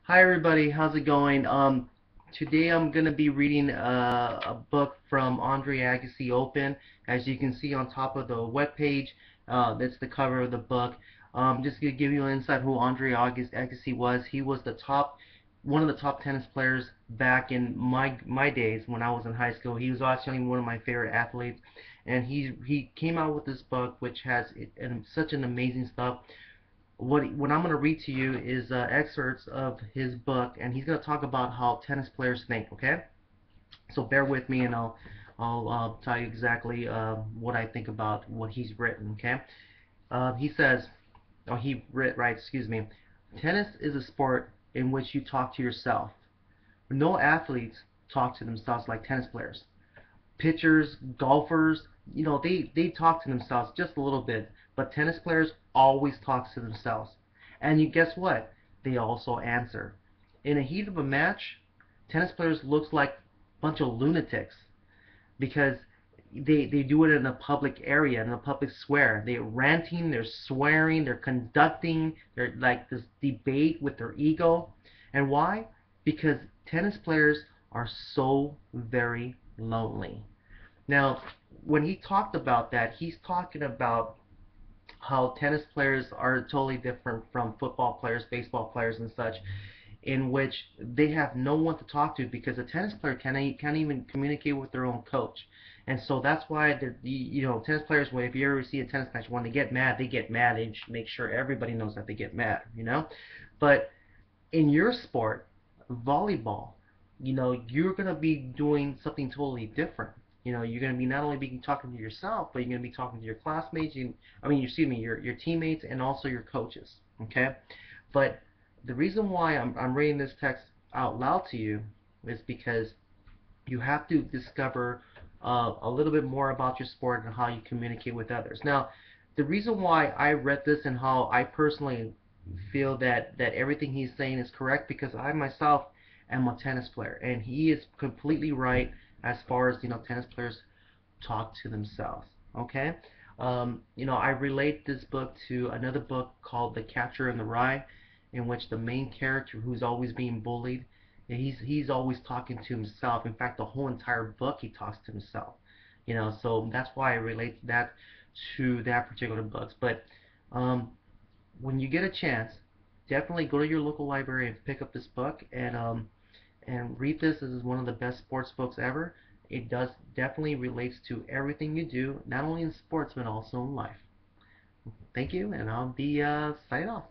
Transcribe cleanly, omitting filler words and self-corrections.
Hi everybody, how's it going? Today I'm gonna be reading a book from Andre Agassi Open. As you can see on top of the web page, that's the cover of the book. Just to give you an insight who Andre Agassi was. He was one of the top tennis players back in my days when I was in high school. He was actually one of my favorite athletes, and he came out with this book which has such an amazing stuff. What I'm going to read to you is excerpts of his book, and he's going to talk about how tennis players think. Okay, so bear with me, and I'll tell you exactly what I think about what he's written. Okay, he says, oh, he writ right. Excuse me. Tennis is a sport in which you talk to yourself. No athletes talk to themselves like tennis players. Pitchers, golfers, they talk to themselves just a little bit, but tennis players always talk to themselves. And you guess what? They also answer. In a heat of a match, tennis players looks like a bunch of lunatics because they do it in a public area, in a public square. They're ranting, they're swearing, they're conducting, they're like this debate with their ego. And why? Because tennis players are so very lonely. Now, when he talked about that, he's talking about how tennis players are totally different from football players, baseball players, and such, in which they have no one to talk to because a tennis player can't even communicate with their own coach. And so that's why tennis players, if you ever see a tennis match, when they get mad, they get mad and make sure everybody knows that they get mad. But in your sport, volleyball, you're going to be doing something totally different. You're going to be not only be talking to yourself, but you're going to be talking to your classmates, excuse me, your teammates and also your coaches, okay? But the reason why I'm reading this text out loud to you is because you have to discover a little bit more about your sport and how you communicate with others. Now, the reason why I read this and how I personally feel that everything he's saying is correct because I myself am a tennis player, and he is completely right as far as tennis players talk to themselves. Okay, I relate this book to another book called The Catcher in the Rye, in which the main character who's always being bullied, he's always talking to himself. In fact, the whole entire book he talks to himself. So that's why I relate that to that particular book. But um, when you get a chance, definitely go to your local library and pick up this book and read this. This is one of the best sports books ever. It does definitely relates to everything you do, not only in sports but also in life. Thank you, and I'll be signing off.